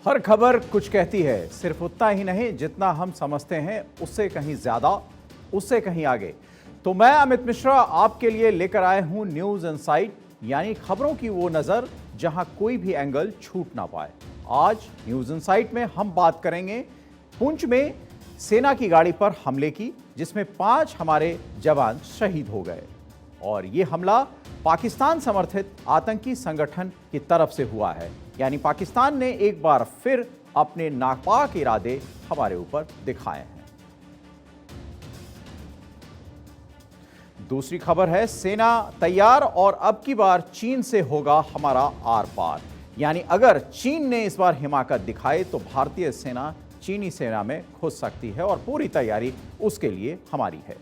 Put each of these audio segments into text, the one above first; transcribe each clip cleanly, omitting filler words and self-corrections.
हर खबर कुछ कहती है, सिर्फ उतना ही नहीं जितना हम समझते हैं, उससे कहीं ज्यादा, उससे कहीं आगे। तो मैं अमित मिश्रा आपके लिए लेकर आए हूं न्यूज इनसाइट, यानी खबरों की वो नजर जहां कोई भी एंगल छूट ना पाए। आज न्यूज इनसाइट में हम बात करेंगे पुंछ में सेना की गाड़ी पर हमले की, जिसमें 5 हमारे जवान शहीद हो गए। और ये हमला पाकिस्तान समर्थित आतंकी संगठन की तरफ से हुआ है, यानी पाकिस्तान ने एक बार फिर अपने नापाक इरादे हमारे ऊपर दिखाए हैं। दूसरी खबर है, सेना तैयार और अब की बार चीन से होगा हमारा आर पार। यानी अगर चीन ने इस बार हिमाकत दिखाई तो भारतीय सेना चीनी सेना में घुस सकती है और पूरी तैयारी उसके लिए हमारी है।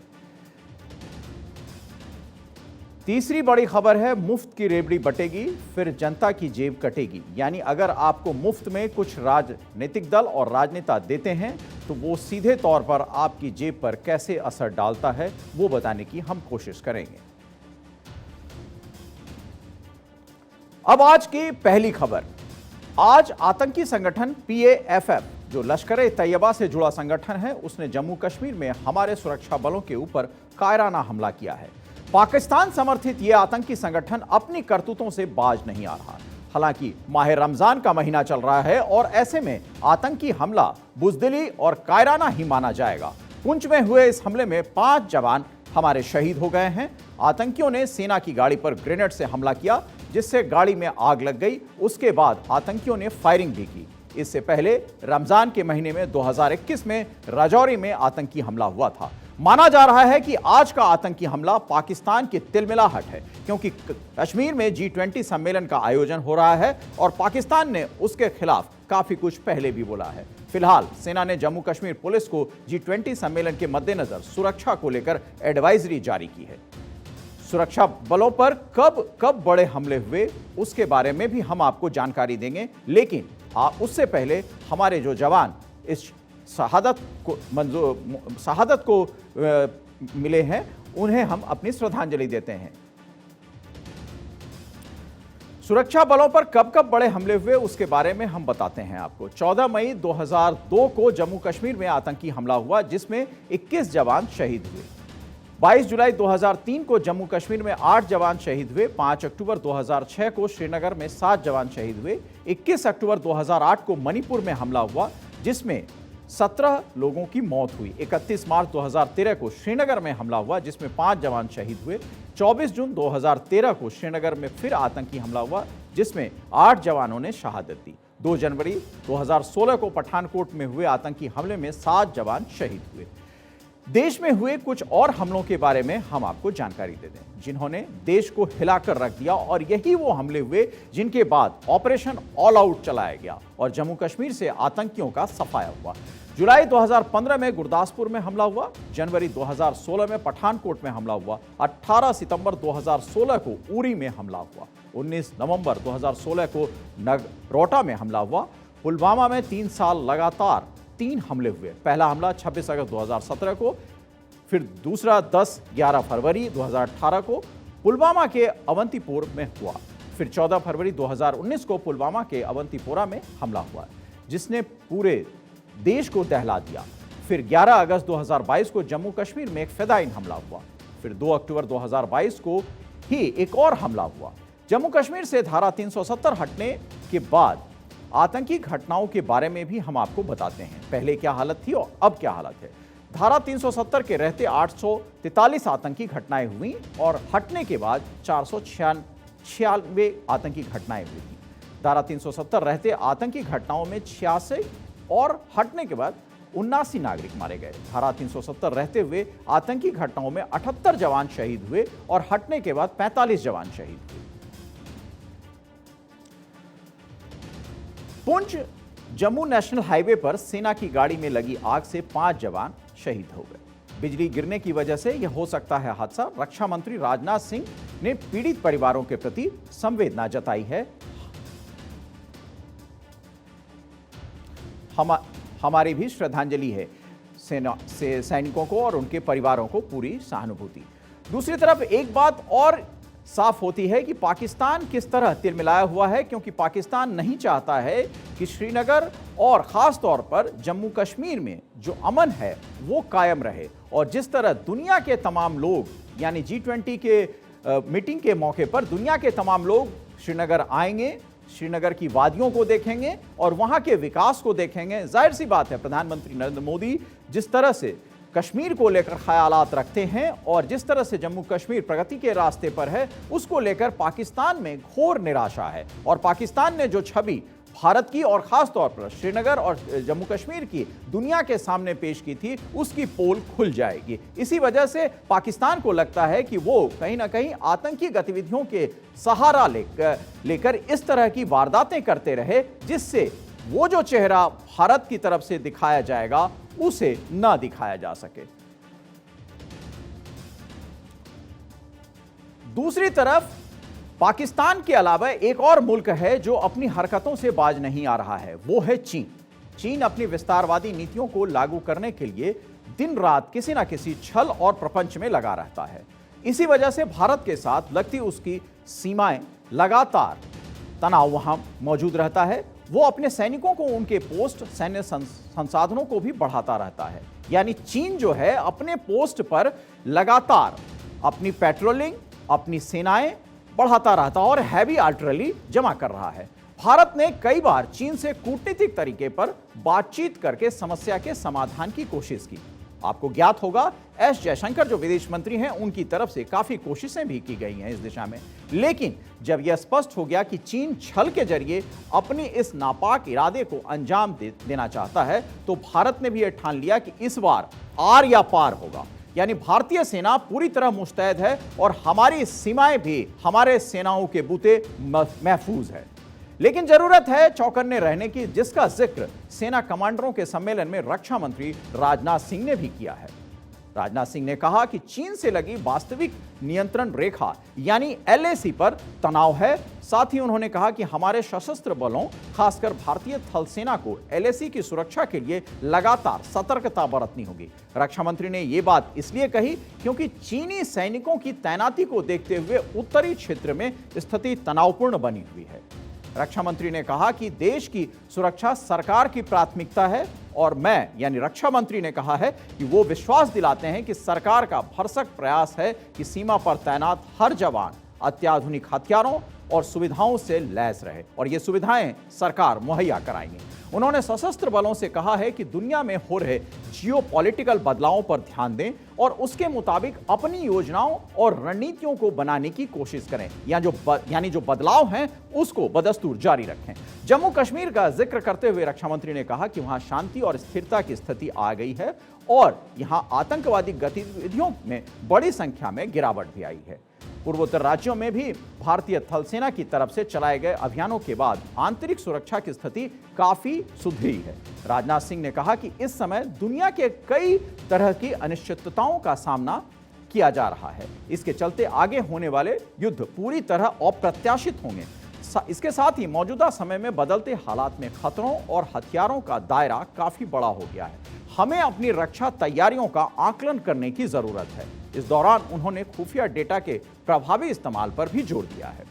तीसरी बड़ी खबर है, मुफ्त की रेवड़ी बटेगी फिर जनता की जेब कटेगी। यानी अगर आपको मुफ्त में कुछ राजनीतिक दल और राजनेता देते हैं तो वो सीधे तौर पर आपकी जेब पर कैसे असर डालता है वो बताने की हम कोशिश करेंगे। अब आज की पहली खबर। आज आतंकी संगठन PAFF, जो लश्कर ए तैयबा से जुड़ा संगठन है, उसने जम्मू कश्मीर में हमारे सुरक्षा बलों के ऊपर कायराना हमला किया है। पाकिस्तान समर्थित यह आतंकी संगठन अपनी करतूतों से बाज नहीं आ रहा। हालांकि माह रमजान का महीना चल रहा है और ऐसे में आतंकी हमला बुजदिली और कायराना ही माना जाएगा। पुंछ में हुए इस हमले में 5 जवान हमारे शहीद हो गए हैं। आतंकियों ने सेना की गाड़ी पर ग्रेनेड से हमला किया, जिससे गाड़ी में आग लग गई। उसके बाद आतंकियों ने फायरिंग भी की। इससे पहले रमजान के महीने में 2021 में राजौरी में आतंकी हमला हुआ था। माना जा रहा है कि आज का आतंकी हमला पाकिस्तान की तिलमिलाहट है, क्योंकि कश्मीर में G20 सम्मेलन का आयोजन हो रहा है और पाकिस्तान ने उसके खिलाफ काफी कुछ पहले भी बोला है। फिलहाल सेना ने जम्मू कश्मीर पुलिस को G20 सम्मेलन के मद्देनजर सुरक्षा को लेकर एडवाइजरी जारी की है। सुरक्षा बलों पर कब बड़े हमले हुए उसके बारे में भी हम आपको जानकारी देंगे, लेकिन उससे पहले हमारे जो जवान इस शहादत को मिले हैं, उन्हें हम अपनी श्रद्धांजलि देते हैं। सुरक्षा बलों पर कब बड़े हमले हुए उसके बारे में हम बताते हैं आपको। 14 मई 2002 को जम्मू कश्मीर में आतंकी हमला हुआ, जिसमें 21 जवान शहीद हुए। 22 जुलाई 2003 को जम्मू कश्मीर में 8 जवान शहीद हुए। 5 अक्टूबर 2006 को श्रीनगर में 7 जवान शहीद हुए। 21 अक्टूबर 2008 को मणिपुर में हमला हुआ, जिसमें 17 लोगों की मौत हुई। 31 मार्च 2013 को श्रीनगर में हमला हुआ, जिसमें 5 जवान शहीद हुए। 24 जून 2013 को श्रीनगर में फिर आतंकी हमला हुआ, जिसमें 8 जवानों ने शहादत दी। 2 जनवरी 2016 को पठानकोट में हुए आतंकी हमले में 7 जवान शहीद हुए। देश में हुए कुछ और हमलों के बारे में हम आपको जानकारी दे दें, जिन्होंने देश को हिलाकर रख दिया, और यही वो हमले हुए जिनके बाद ऑपरेशन ऑल आउट चलाया गया और जम्मू कश्मीर से आतंकियों का सफाया हुआ। जुलाई 2015 में गुरदासपुर में हमला हुआ। जनवरी 2016 में पठानकोट में हमला हुआ। 18 सितंबर 2016 को उरी में हमला हुआ। 19 नवंबर 2016 को नगरोटा में हमला हुआ। पुलवामा में 3 साल लगातार 3 हमले हुए। पहला हमला 26 अगस्त 2017 को, फिर दूसरा 10-11 फरवरी 2018 को पुलवामा के अवंतीपुर में हुआ। फिर 14 फरवरी 2019 को पुलवामा के अवंतीपोरा में हमला हुआ, जिसने पूरे देश को दहला दिया। फिर 11 अगस्त 2022 को जम्मू कश्मीर में एक फिदायीन हमला हुआ। फिर 2 अक्टूबर 2022 को ही एक और हमला हुआ। जम्मू कश्मीर से धारा 370 हटने के बाद आतंकी घटनाओं के बारे में भी हम आपको बताते हैं, पहले क्या हालत थी और अब क्या हालत है। धारा 370 के रहते 843 आतंकी घटनाएं हुई और हटने के बाद 496 आतंकी घटनाएं हुई थी। धारा 370 रहते आतंकी घटनाओं में 86 और हटने के बाद 79 नागरिक मारे गए। धारा 370 रहते हुए आतंकी घटनाओं में 78 जवान शहीद हुए और हटने के बाद 45 जवान शहीद हुए। पुंछ जम्मू नेशनल हाईवे पर सेना की गाड़ी में लगी आग से 5 जवान शहीद हो गए। बिजली गिरने की वजह से यह हो सकता है हादसा। रक्षा मंत्री राजनाथ सिंह ने पीड़ित परिवारों के प्रति संवेदना जताई है। हमारी भी श्रद्धांजलि है सेना से सैनिकों को और उनके परिवारों को पूरी सहानुभूति। दूसरी तरफ एक बात और साफ होती है कि पाकिस्तान किस तरह तिलमिलाया हुआ है, क्योंकि पाकिस्तान नहीं चाहता है कि श्रीनगर और खास तौर पर जम्मू कश्मीर में जो अमन है वो कायम रहे। और जिस तरह दुनिया के तमाम लोग, यानी G20 के मीटिंग के मौके पर दुनिया के तमाम लोग श्रीनगर आएंगे, श्रीनगर की वादियों को देखेंगे और वहां के विकास को देखेंगे। जाहिर सी बात है, प्रधानमंत्री नरेंद्र मोदी जिस तरह से कश्मीर को लेकर ख्यालात रखते हैं और जिस तरह से जम्मू कश्मीर प्रगति के रास्ते पर है, उसको लेकर पाकिस्तान में घोर निराशा है। और पाकिस्तान ने जो छवि भारत की और खास तौर पर श्रीनगर और जम्मू कश्मीर की दुनिया के सामने पेश की थी, उसकी पोल खुल जाएगी। इसी वजह से पाकिस्तान को लगता है कि वो कहीं ना कहीं आतंकी गतिविधियों के सहारा लेकर इस तरह की वारदातें करते रहे, जिससे वो जो चेहरा भारत की तरफ से दिखाया जाएगा उसे ना दिखाया जा सके। दूसरी तरफ पाकिस्तान के अलावा एक और मुल्क है जो अपनी हरकतों से बाज नहीं आ रहा है, वो है चीन। चीन अपनी विस्तारवादी नीतियों को लागू करने के लिए दिन रात किसी ना किसी छल और प्रपंच में लगा रहता है। इसी वजह से भारत के साथ लगती उसकी सीमाएं लगातार तनाव वहां मौजूद रहता है। वो अपने सैनिकों को, उनके पोस्ट, सैन्य संसाधनों को भी बढ़ाता रहता है। यानी चीन जो है अपने पोस्ट पर लगातार अपनी पेट्रोलिंग, अपनी सेनाएं बढ़ाता रहता और हैवी आर्टिलरी जमा कर रहा है। भारत ने कई बार चीन से कूटनीतिक तरीके पर बातचीत करके समस्या के समाधान की कोशिश की। आपको ज्ञात होगा, एस जयशंकर जो विदेश मंत्री हैं, उनकी तरफ से काफी कोशिशें भी की गई हैं इस दिशा में। लेकिन जब यह स्पष्ट हो गया कि चीन छल के जरिए अपने इस नापाक इरादे को अंजाम देना चाहता है, तो भारत ने भी यह ठान लिया कि इस बार आर या पार होगा। यानी भारतीय सेना पूरी तरह मुस्तैद है और हमारी सीमाएं भी हमारे सेनाओं के बूते महफूज है। लेकिन जरूरत है चौकन्ने रहने की, जिसका जिक्र सेना कमांडरों के सम्मेलन में रक्षा मंत्री राजनाथ सिंह ने भी किया है। राजनाथ सिंह ने कहा कि चीन से लगी वास्तविक नियंत्रण रेखा यानी LAC पर तनाव है। साथ ही उन्होंने कहा कि हमारे सशस्त्र बलों, खासकर भारतीय थल सेना को LAC की सुरक्षा के लिए लगातार सतर्कता बरतनी होगी। रक्षा मंत्री ने यह बात इसलिए कही क्योंकि चीनी सैनिकों की तैनाती को देखते हुए उत्तरी क्षेत्र में स्थिति तनावपूर्ण बनी हुई है। रक्षा मंत्री ने कहा कि देश की सुरक्षा सरकार की प्राथमिकता है और मैं, यानी रक्षा मंत्री ने कहा है कि वो विश्वास दिलाते हैं कि सरकार का भरसक प्रयास है कि सीमा पर तैनात हर जवान अत्याधुनिक हथियारों और सुविधाओं से लैस रहे और ये सुविधाएं सरकार मुहैया कराएंगी। उन्होंने सशस्त्र बलों से कहा है कि दुनिया में हो रहे जियोपॉलिटिकल बदलावों पर ध्यान दें और उसके मुताबिक अपनी योजनाओं और रणनीतियों को बनाने की कोशिश करें, यानी जो बदलाव हैं उसको बदस्तूर जारी रखें। जम्मू कश्मीर का जिक्र करते हुए रक्षा मंत्री ने कहा कि वहां शांति और स्थिरता की स्थिति आ गई है और यहां आतंकवादी गतिविधियों में बड़ी संख्या में गिरावट भी आई है। पूर्वोत्तर राज्यों में भी भारतीय थल सेना की तरफ से चलाए गए अभियानों के बाद आंतरिक सुरक्षा की स्थिति काफी सुधरी है। राजनाथ सिंह ने कहा कि इस समय दुनिया के कई तरह की अनिश्चितताओं का सामना किया जा रहा है। इसके चलते आगे होने वाले युद्ध पूरी तरह अप्रत्याशित होंगे। इसके साथ ही मौजूदा समय में बदलते हालात में खतरों और हथियारों का दायरा काफी बड़ा हो गया है। हमें अपनी रक्षा तैयारियों का आकलन करने की जरूरत है। इस दौरान उन्होंने खुफिया डेटा के प्रभावी इस्तेमाल पर भी जोर दिया है।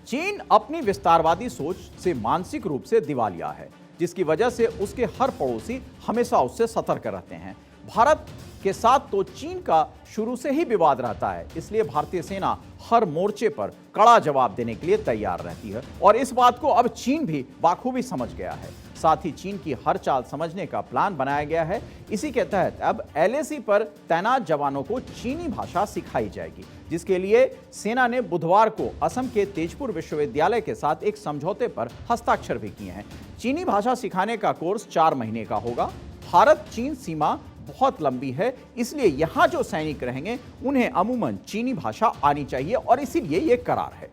चीन अपनी विस्तारवादी सोच से मानसिक रूप से दिवालिया है, जिसकी वजह से उसके हर पड़ोसी हमेशा उससे सतर्क रहते हैं। भारत के साथ तो चीन का शुरू से ही विवाद रहता है, इसलिए भारतीय सेना हर मोर्चे पर कड़ा जवाब देने के लिए तैयार रहती है और इस बात को अब चीन भी बाखूबी समझ गया है। साथ ही चीन की हर चाल समझने का प्लान बनाया गया है। इसी के तहत अब LAC पर तैनात जवानों को चीनी भाषा सिखाई जाएगी, जिसके लिए सेना ने बुधवार को असम के तेजपुर विश्वविद्यालय के साथ एक समझौते पर हस्ताक्षर भी किए हैं। चीनी भाषा सिखाने का कोर्स 4 महीने का होगा। भारत चीन सीमा बहुत लंबी है, इसलिए यहां जो सैनिक रहेंगे उन्हें अमूमन चीनी भाषा आनी चाहिए और इसीलिए यह करार है।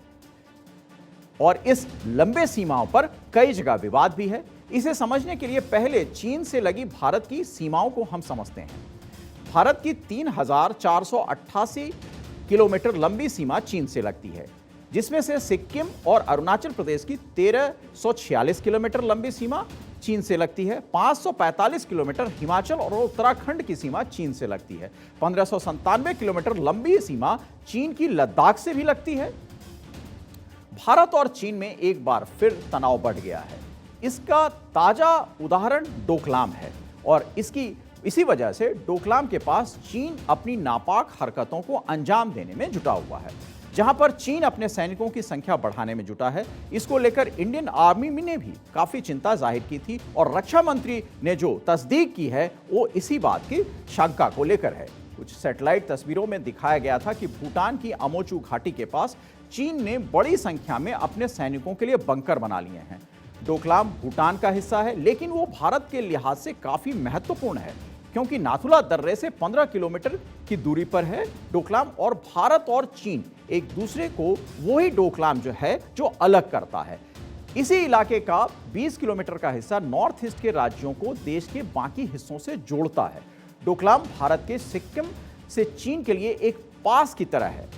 और इस लंबे सीमाओं पर कई जगह विवाद भी है। इसे समझने के लिए पहले चीन से लगी भारत की सीमाओं को हम समझते हैं। भारत की 3,488 किलोमीटर लंबी सीमा चीन से लगती है, जिसमें से सिक्किम और अरुणाचल प्रदेश की 1,346 किलोमीटर लंबी सीमा, चीन से लगती है। 545 किलोमीटर हिमाचल और उत्तराखंड की सीमा चीन से लगती है। 1597 किलोमीटर लंबी सीमा चीन की लद्दाख से भी लगती है। भारत और चीन में एक बार फिर तनाव बढ़ गया है। इसका ताजा उदाहरण डोकलाम है और इसी वजह से डोकलाम के पास चीन अपनी नापाक हरकतों को अंजाम देने में जुटा हुआ है। जहां पर चीन अपने सैनिकों की संख्या बढ़ाने में जुटा है, इसको लेकर इंडियन आर्मी ने भी काफी चिंता जाहिर की थी और रक्षा मंत्री ने जो तस्दीक की है वो इसी बात की शंका को लेकर है। कुछ सैटेलाइट तस्वीरों में दिखाया गया था कि भूटान की अमोचू घाटी के पास चीन ने बड़ी संख्या में अपने सैनिकों के लिए बंकर बना लिए हैं। डोकलाम भूटान का हिस्सा है, लेकिन वो भारत के लिहाज से काफी महत्वपूर्ण है क्योंकि नाथुला दर्रे से 15 किलोमीटर की दूरी पर है डोकलाम और भारत और चीन एक दूसरे को वही डोकलाम जो अलग करता है। इसी इलाके का 20 किलोमीटर का हिस्सा नॉर्थ ईस्ट के राज्यों को देश के बाकी हिस्सों से जोड़ता है। डोकलाम भारत के सिक्किम से चीन के लिए एक पास की तरह है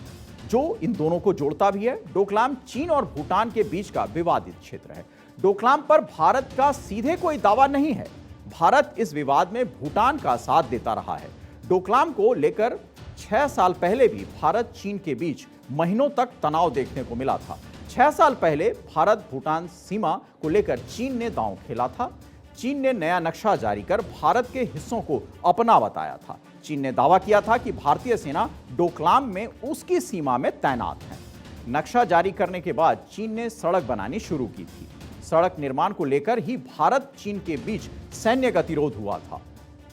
जो इन दोनों को जोड़ता भी है। डोकलाम चीन और भूटान के बीच का विवादित क्षेत्र है। डोकलाम पर भारत का सीधे कोई दावा नहीं है। भारत इस विवाद में भूटान का साथ देता रहा है। डोकलाम को लेकर 6 साल पहले भी भारत चीन के बीच महीनों तक तनाव देखने को मिला था। 6 साल पहले भारत भूटान सीमा को लेकर चीन ने दांव खेला था। चीन ने नया नक्शा जारी कर भारत के हिस्सों को अपना बताया था। चीन ने दावा किया था कि भारतीय सेना डोकलाम में उसकी सीमा में तैनात है। नक्शा जारी करने के बाद चीन ने सड़क बनानी शुरू की थी। सड़क निर्माण को लेकर ही भारत चीन के बीच सैन्य गतिरोध हुआ था।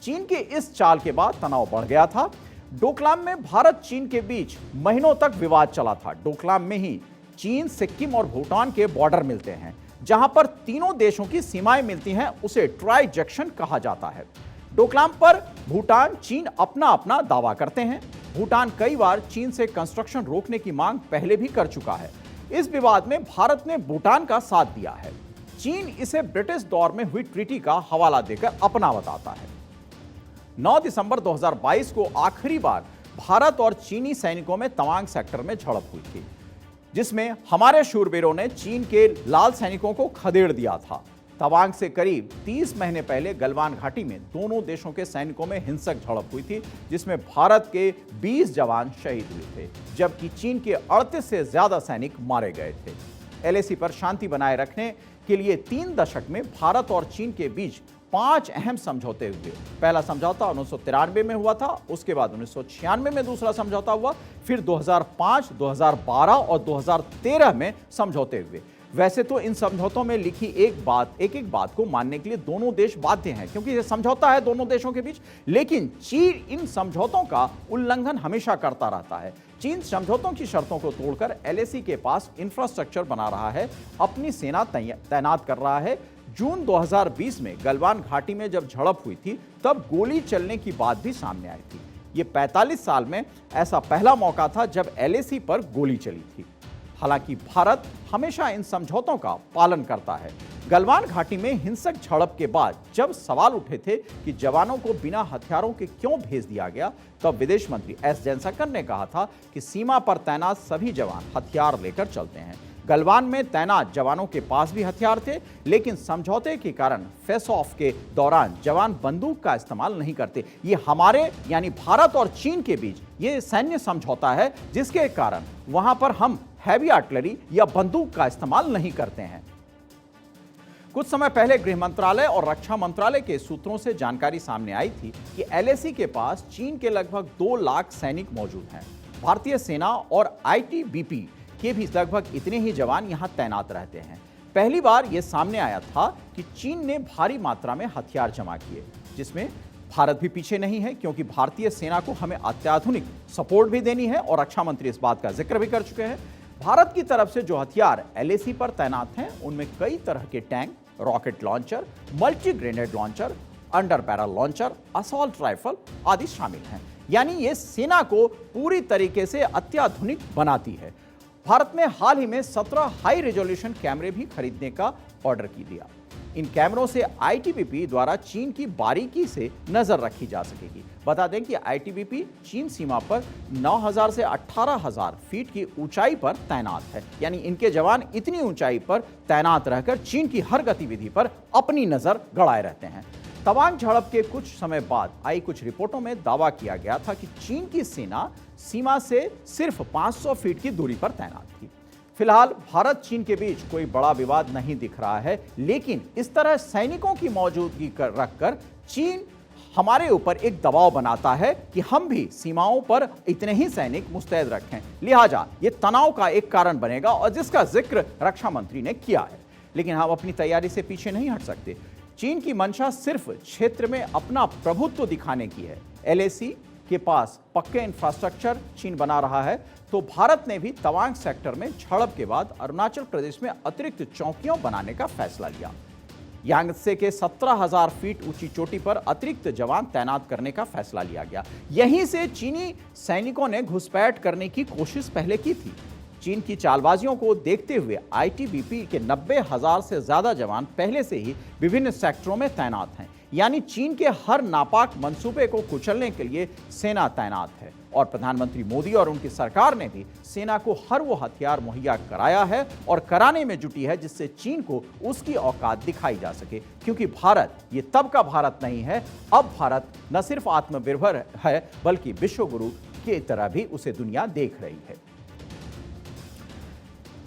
चीन के इस चाल के बाद तनाव बढ़ गया था। डोकलाम में भारत चीन के बीच महीनों तक विवाद चला था। डोकलाम में ही चीन, सिक्किम और भूटान के बॉर्डर मिलते हैं। जहां पर तीनों देशों की सीमाएं मिलती हैं उसे ट्राई जंक्शन कहा जाता है। डोकलाम पर भूटान, चीन अपना अपना दावा करते हैं। भूटान कई बार चीन से कंस्ट्रक्शन रोकने की मांग पहले भी कर चुका है। इस विवाद में भारत ने भूटान का साथ दिया है। चीन इसे ब्रिटिश दौर में हुई ट्रीटी का हवाला देकर अपना बताता है। 9 दिसंबर 2022 को आखिरी बार भारत और चीनी सैनिकों में तवांग सेक्टर में झड़प हुई थी, जिसमें हमारे शूरवीरों ने चीन के लाल सैनिकों को खदेड़ दिया था। तवांग से करीब 30 महीने पहले गलवान घाटी में दोनों देशों के सैनिकों में हिंसक झड़प हुई थी, जिसमें भारत के 20 जवान शहीद हुए थे, जबकि चीन के 38 से ज्यादा सैनिक मारे गए थे। एलएसी पर शांति बनाए रखने के लिए 3 दशक में भारत और चीन के बीच 5 अहम समझौते हुए। पहला समझौता 1993 में हुआ था, उसके बाद 1996 में दूसरा समझौता हुआ, फिर 2005, 2012 और 2013 में समझौते हुए। वैसे तो इन समझौतों में लिखी एक बात को मानने के लिए दोनों देश बाध्य हैं, क्योंकि यह समझौता है दोनों देशों के बीच। लेकिन चीन इन समझौतों का उल्लंघन हमेशा करता रहता है। चीन समझौतों की शर्तों को तोड़कर एलएसी के पास इंफ्रास्ट्रक्चर बना रहा है, अपनी सेना तैनात कर रहा है। जून 2020 में गलवान घाटी में जब झड़प हुई थी, तब गोली चलने की बात भी सामने आई थी। ये 45 साल में ऐसा पहला मौका था जब एलएसी पर गोली चली थी। हालांकि भारत हमेशा इन समझौतों का पालन करता है। गलवान घाटी में हिंसक झड़प के बाद जब सवाल उठे थे कि जवानों को बिना हथियारों के क्यों भेज दिया गया, तब विदेश मंत्री एस जयशंकर ने कहा था कि सीमा पर तैनात सभी जवान हथियार लेकर चलते हैं। गलवान में तैनात जवानों के पास भी हथियार थे, लेकिन समझौते के कारण फेस ऑफ के दौरान जवान बंदूक का इस्तेमाल नहीं करते। ये हमारे यानी भारत और चीन के बीच ये सैन्य समझौता है, जिसके कारण वहां पर हम हैवी आर्टिलरी या बंदूक का इस्तेमाल नहीं करते हैं। कुछ समय पहले गृह मंत्रालय और रक्षा मंत्रालय के सूत्रों से जानकारी सामने आई थी कि एलएसी के पास चीन के लगभग 2 लाख सैनिक मौजूद हैं। भारतीय सेना और आईटीबीपी के भी लगभग इतने ही जवान यहां तैनात रहते हैं। पहली बार यह सामने आया था कि चीन ने भारी मात्रा में हथियार जमा किए, जिसमें भारत भी पीछे नहीं है, क्योंकि भारतीय सेना को हमें अत्याधुनिक सपोर्ट भी देनी है और रक्षा मंत्री इस बात का जिक्र भी कर चुके हैं। भारत की तरफ से जो हथियार एलएसी पर तैनात हैं, उनमें कई तरह के tank, rocket launcher, multi grenade launcher, under barrel launcher, assault rifle आदि शामिल हैं। यानी ये सेना को पूरी तरीके से अत्याधुनिक बनाती है। भारत ने हाल ही में 17 हाई रेजोल्यूशन कैमरे भी खरीदने का ऑर्डर की दिया। इन कैमरों से आईटीबीपी द्वारा चीन की बारीकी से नजर रखी जा सकेगी। बता दें कि आईटीबीपी चीन सीमा पर 9,000 से 18,000 फीट की ऊंचाई पर तैनात है। यानी इनके जवान इतनी ऊंचाई पर तैनात रहकर चीन की हर गतिविधि पर अपनी नजर गड़ाए रहते हैं। तवांग झड़प के कुछ समय बाद आई कुछ रिपोर्टों में दावा किया गया था कि चीन की सेना सीमा से सिर्फ 500 फीट की दूरी पर तैनात थी। फिलहाल भारत चीन के बीच कोई बड़ा विवाद नहीं दिख रहा है, लेकिन इस तरह सैनिकों की मौजूदगी रखकर चीन हमारे ऊपर एक दबाव बनाता है कि हम भी सीमाओं पर इतने ही सैनिक मुस्तैद रखें। लिहाजा ये तनाव का एक कारण बनेगा और जिसका जिक्र रक्षा मंत्री ने किया है। लेकिन हम अपनी तैयारी से पीछे नहीं हट सकते। चीन की मंशा सिर्फ क्षेत्र में अपना प्रभुत्व दिखाने की है। एलएसी के पास पक्के इंफ्रास्ट्रक्चर चीन बना रहा है, तो भारत ने भी तवांग सेक्टर में झड़प के बाद अरुणाचल प्रदेश में अतिरिक्त चौकियां बनाने का फैसला लिया। यांगत्से के 17,000 फीट ऊंची चोटी पर अतिरिक्त जवान तैनात करने का फैसला लिया गया। यहीं से चीनी सैनिकों ने घुसपैठ करने की कोशिश पहले की थी। चीन की चालबाजियों को देखते हुए आईटीबीपी के 90,000 से ज्यादा जवान पहले से ही विभिन्न सेक्टरों में तैनात हैं। यानी चीन के हर नापाक मंसूबे को कुचलने के लिए सेना तैनात है और प्रधानमंत्री मोदी और उनकी सरकार ने भी सेना को हर वो हथियार मुहैया कराया है और कराने में जुटी है जिससे चीन को उसकी औकात दिखाई जा सके। क्योंकि भारत ये तब का भारत नहीं है, अब भारत न सिर्फ आत्मनिर्भर है बल्कि विश्वगुरु की तरह भी उसे दुनिया देख रही है।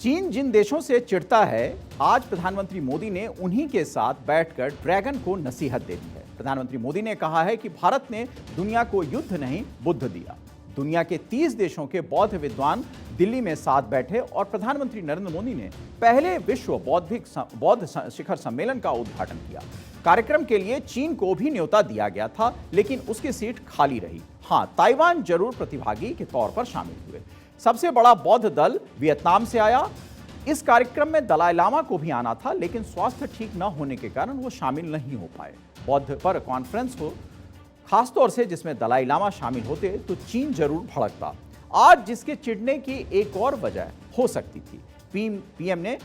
चीन जिन देशों से चिढ़ता है, आज प्रधानमंत्री मोदी ने उन्हीं के साथ बैठकर ड्रैगन को नसीहत दे दी है। प्रधानमंत्री मोदी ने कहा है कि भारत ने दुनिया को युद्ध नहीं बुद्ध दिया। दुनिया के 30 देशों के बौद्ध विद्वान दिल्ली में साथ बैठे और प्रधानमंत्री नरेंद्र मोदी ने पहले विश्व बौद्ध शिखर सम्मेलन का उद्घाटन किया। कार्यक्रम के लिए चीन को भी न्योता दिया गया था, लेकिन उसकी सीट खाली रही। हाँ, ताइवान जरूर प्रतिभागी के तौर पर शामिल हुए। सबसे बड़ा बौद्ध दल वियतनाम से आया। इस कार्यक्रम में दलाई लामा को भी आना था, लेकिन स्वास्थ्य ठीक न होने के कारण वो शामिल नहीं हो पाए। बौद्ध पर कॉन्फ्रेंस को खासतौर से जिसमें दलाई लामा शामिल होते तो चीन जरूर भड़कता। आज जिसके चिढ़ने की एक और वजह हो सकती थी। पीएम ने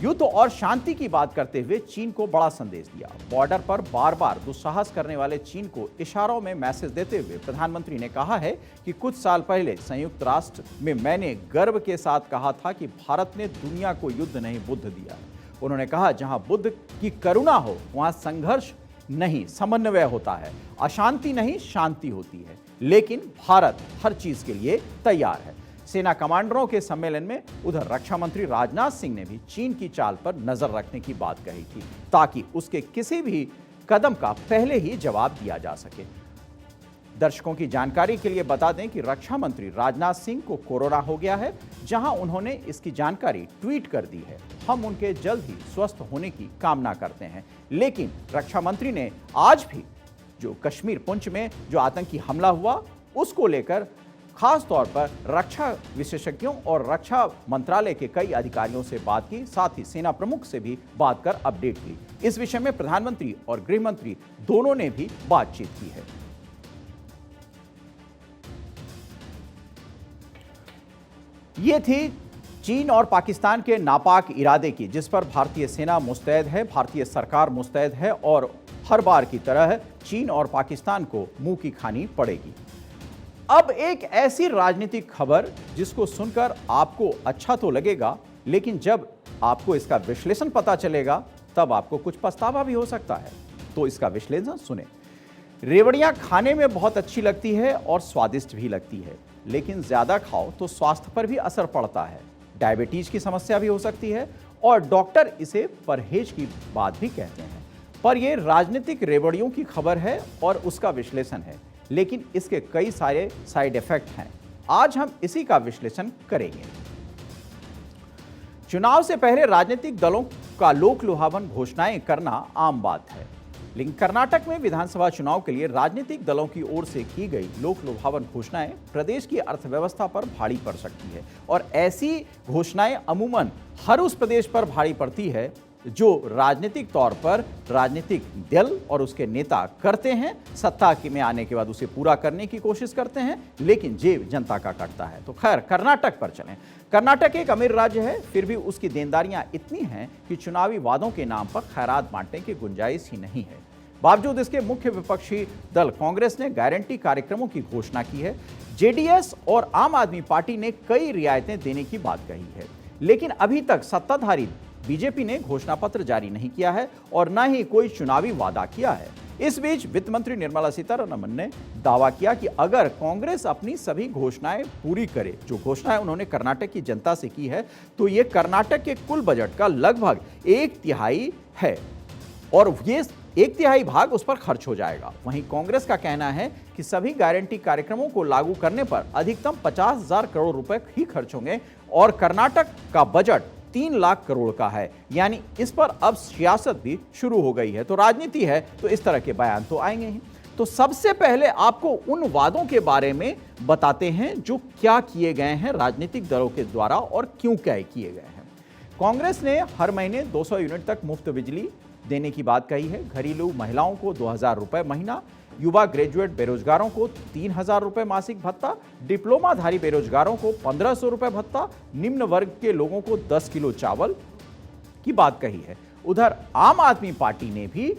युद्ध और शांति की बात करते हुए चीन को बड़ा संदेश दिया। बॉर्डर पर बार बार दुस्साहस करने वाले चीन को इशारों में मैसेज देते हुए प्रधानमंत्री ने कहा है कि कुछ साल पहले संयुक्त राष्ट्र में मैंने गर्व के साथ कहा था कि भारत ने दुनिया को युद्ध नहीं बुद्ध दिया। उन्होंने कहा, जहां बुद्ध की करुणा हो वहां संघर्ष नहीं समन्वय होता है, अशांति नहीं शांति होती है। लेकिन भारत हर चीज के लिए तैयार है। सेना कमांडरों के सम्मेलन में उधर रक्षा मंत्री राजनाथ सिंह ने भी चीन की चाल पर नजर रखने की बात कही थी, ताकि उसके किसी भी कदम का पहले ही जवाब दिया जा सके। दर्शकों की जानकारी के लिए बता दें कि रक्षा मंत्री राजनाथ सिंह को कोरोना हो गया है, जहां उन्होंने इसकी जानकारी ट्वीट कर दी है। हम उनके जल्द ही स्वस्थ होने की कामना करते हैं। लेकिन रक्षा मंत्री ने आज भी जो कश्मीर पुंछ में जो आतंकी हमला हुआ उसको लेकर खास तौर पर रक्षा विशेषज्ञों और रक्षा मंत्रालय के कई अधिकारियों से बात की, साथ ही सेना प्रमुख से भी बात कर अपडेट ली। इस विषय में प्रधानमंत्री और गृह मंत्री दोनों ने भी बातचीत की है। ये थी चीन और पाकिस्तान के नापाक इरादे की, जिस पर भारतीय सेना मुस्तैद है, भारतीय सरकार मुस्तैद है और हर बार की तरह चीन और पाकिस्तान को मुंह की खानी पड़ेगी। अब एक ऐसी राजनीतिक खबर जिसको सुनकर आपको अच्छा तो लगेगा, लेकिन जब आपको इसका विश्लेषण पता चलेगा तब आपको कुछ पछतावा भी हो सकता है। तो इसका विश्लेषण सुने। रेवड़ियां खाने में बहुत अच्छी लगती है और स्वादिष्ट भी लगती है, लेकिन ज्यादा खाओ तो स्वास्थ्य पर भी असर पड़ता है। डायबिटीज की समस्या भी हो सकती है और डॉक्टर इसे परहेज की बात भी कहते हैं। पर यह राजनीतिक रेवड़ियों की खबर है और उसका विश्लेषण है, लेकिन इसके कई सारे साइड इफेक्ट हैं। आज हम इसी का विश्लेषण करेंगे। चुनाव से पहले राजनीतिक दलों का लोक लुभावन घोषणाएं करना आम बात है, लेकिन कर्नाटक में विधानसभा चुनाव के लिए राजनीतिक दलों की ओर से की गई लोक लुभावन घोषणाएं प्रदेश की अर्थव्यवस्था पर भारी पड़ सकती है। और ऐसी घोषणाएं अमूमन हर उस प्रदेश पर भारी पड़ती है जो राजनीतिक तौर पर राजनीतिक दल और उसके नेता करते हैं, सत्ता में आने के बाद उसे पूरा करने की कोशिश करते हैं, लेकिन जेब जनता का कटता है। तो खैर, कर्नाटक पर चलें। कर्नाटक एक अमीर राज्य है, फिर भी उसकी देनदारियां इतनी हैं कि चुनावी वादों के नाम पर खैरात बांटने की गुंजाइश ही नहीं है। बावजूद इसके मुख्य विपक्षी दल कांग्रेस ने गारंटी कार्यक्रमों की घोषणा की है। जेडीएस और आम आदमी पार्टी ने कई रियायतें देने की बात कही है, लेकिन अभी तक सत्ताधारी बीजेपी ने घोषणा पत्र जारी नहीं किया है और न ही कोई चुनावी वादा किया है। इस बीच वित्त मंत्री निर्मला सीतारमण ने दावा किया कि अगर कांग्रेस अपनी सभी घोषणाएं पूरी करे, जो घोषणाएं उन्होंने कर्नाटक की जनता से की है, तो ये कर्नाटक के कुल बजट का लगभग 1/3 है और ये 1/3 भाग उस पर खर्च हो जाएगा। वहीं कांग्रेस का कहना है कि सभी गारंटी कार्यक्रमों को लागू करने पर अधिकतम 50,000 करोड़ रुपए ही खर्च होंगे और कर्नाटक का बजट 3 लाख करोड़ का है, यानी इस पर अब सियासत भी शुरू हो गई है। तो राजनीति है तो इस तरह के बयान तो आएंगे ही। तो सबसे पहले आपको उन वादों के बारे में बताते हैं जो क्या किए गए हैं राजनीतिक दलों के द्वारा और क्यों क्या किए गए हैं। कांग्रेस ने हर महीने 200 यूनिट तक मुफ्त बिजली देने की बात कही है। घरेलू महिलाओं को 2,000 रुपए महीना, युवा ग्रेजुएट बेरोजगारों को 3,000 रुपए मासिक भत्ता, डिप्लोमाधारी बेरोजगारों को 1,500 रुपए भत्ता, निम्न वर्ग के लोगों को 10 किलो चावल की बात कही है। उधर आम आदमी पार्टी ने भी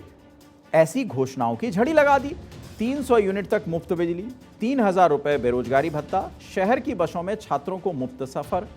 ऐसी घोषणाओं की झड़ी लगा दी। 300 यूनिट तक मुफ्त बिजली, 3,000 रुपए बेरोजगारी भत्ता, शहर की बसों में छात्रों को मुफ्त सफर।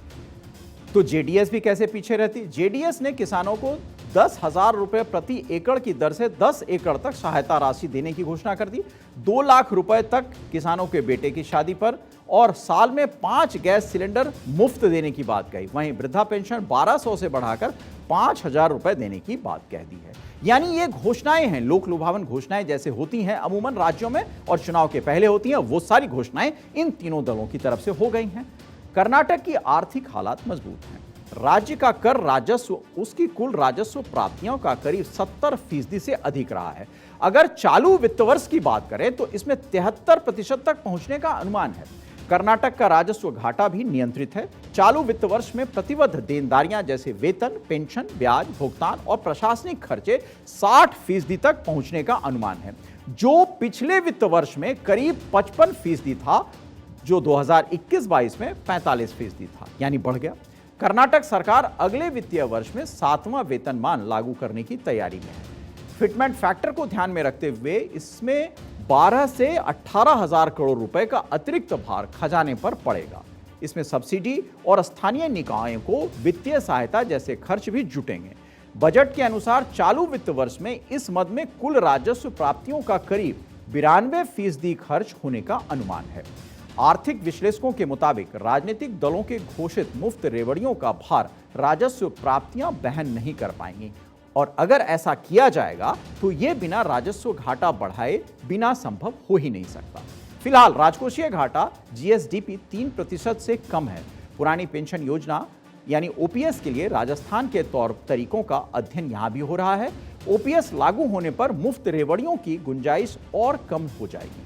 तो जेडीएस भी कैसे पीछे रहती। जेडीएस ने किसानों को 10,000 रुपए प्रति एकड़ की दर से 10 एकड़ तक सहायता राशि देने की घोषणा कर दी। 2 लाख रुपए तक किसानों के बेटे की शादी पर और साल में 5 गैस सिलेंडर मुफ्त देने की बात कही। वहीं वृद्धा पेंशन 1,200 से बढ़ाकर 5,000 रुपए देने की बात कह दी है। यानी ये घोषणाएं हैं, लोक लुभावन घोषणाएं जैसे होती हैं अमूमन राज्यों में और चुनाव के पहले होती हैं, वो सारी घोषणाएं इन तीनों दलों की तरफ से हो गई हैं। कर्नाटक की आर्थिक हालात मजबूत हैं। राज्य का कर राजस्व उसकी कुल राजस्व प्राप्तियों का करीब 70% से अधिक रहा है। अगर चालू वित्त वर्ष की बात करें तो इसमें 73% तक पहुंचने का अनुमान है। कर्नाटक का राजस्व घाटा भी नियंत्रित है। चालू वित्त वर्ष में प्रतिबद्ध देनदारियां जैसे वेतन, पेंशन, ब्याज भुगतान और प्रशासनिक खर्चे 60% तक पहुंचने का अनुमान है, जो पिछले वित्त वर्ष में करीब 55% था, जो 2021-22 में 45% था, यानी बढ़ गया। कर्नाटक सरकार अगले वित्तीय वर्ष में 7वां वेतनमान लागू करने की तैयारी में है। फिटमेंट फैक्टर को ध्यान में रखते हुए इसमें 12 से 18,000 करोड़ रुपए का अतिरिक्त भार खजाने पर पड़ेगा। इसमें सब्सिडी और स्थानीय निकायों को वित्तीय सहायता जैसे खर्च भी जुटेंगे। बजट के अनुसार चालू वित्त वर्ष में इस मद में कुल राजस्व प्राप्तियों का करीब 92% खर्च होने का अनुमान है। आर्थिक विश्लेषकों के मुताबिक राजनीतिक दलों के घोषित मुफ्त रेवड़ियों का भार राजस्व प्राप्तियां वहन नहीं कर पाएंगी और अगर ऐसा किया जाएगा तो यह बिना राजस्व घाटा बढ़ाए बिना संभव हो ही नहीं सकता। फिलहाल राजकोषीय घाटा जीएसडीपी 3% से कम है। पुरानी पेंशन योजना यानी ओपीएस के लिए राजस्थान के तौर तरीकों का अध्ययन यहां भी हो रहा है। ओपीएस लागू होने पर मुफ्त रेवड़ियों की गुंजाइश और कम हो जाएगी।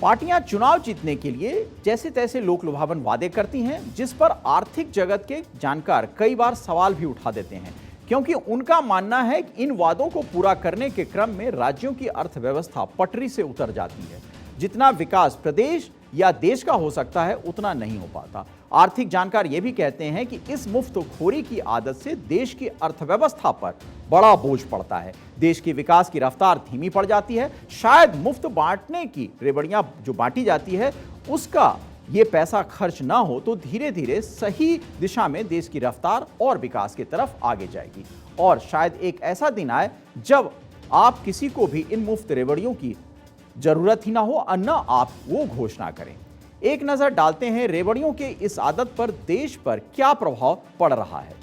पार्टियां चुनाव जीतने के लिए जैसे तैसे लोक लुभावन वादे करती हैं, जिस पर आर्थिक जगत के जानकार कई बार सवाल भी उठा देते हैं, क्योंकि उनका मानना है कि इन वादों को पूरा करने के क्रम में राज्यों की अर्थव्यवस्था पटरी से उतर जाती है। जितना विकास प्रदेश या देश का हो सकता है उतना नहीं हो पाता। आर्थिक जानकार ये भी कहते हैं कि इस मुफ्तखोरी की आदत से देश की अर्थव्यवस्था पर बड़ा बोझ पड़ता है। देश की विकास की रफ्तार धीमी पड़ जाती है। शायद मुफ्त बांटने की रेवड़ियां जो बांटी जाती है उसका ये पैसा खर्च ना हो तो धीरे धीरे सही दिशा में देश की रफ्तार और विकास की तरफ आगे जाएगी। और शायद एक ऐसा दिन आए जब आप किसी को भी इन मुफ्त रेवड़ियों की जरूरत ही ना हो और न आप वो घोषणा करें। एक नजर डालते हैं रेवड़ियों के इस आदत पर देश पर क्या प्रभाव पड़ रहा है।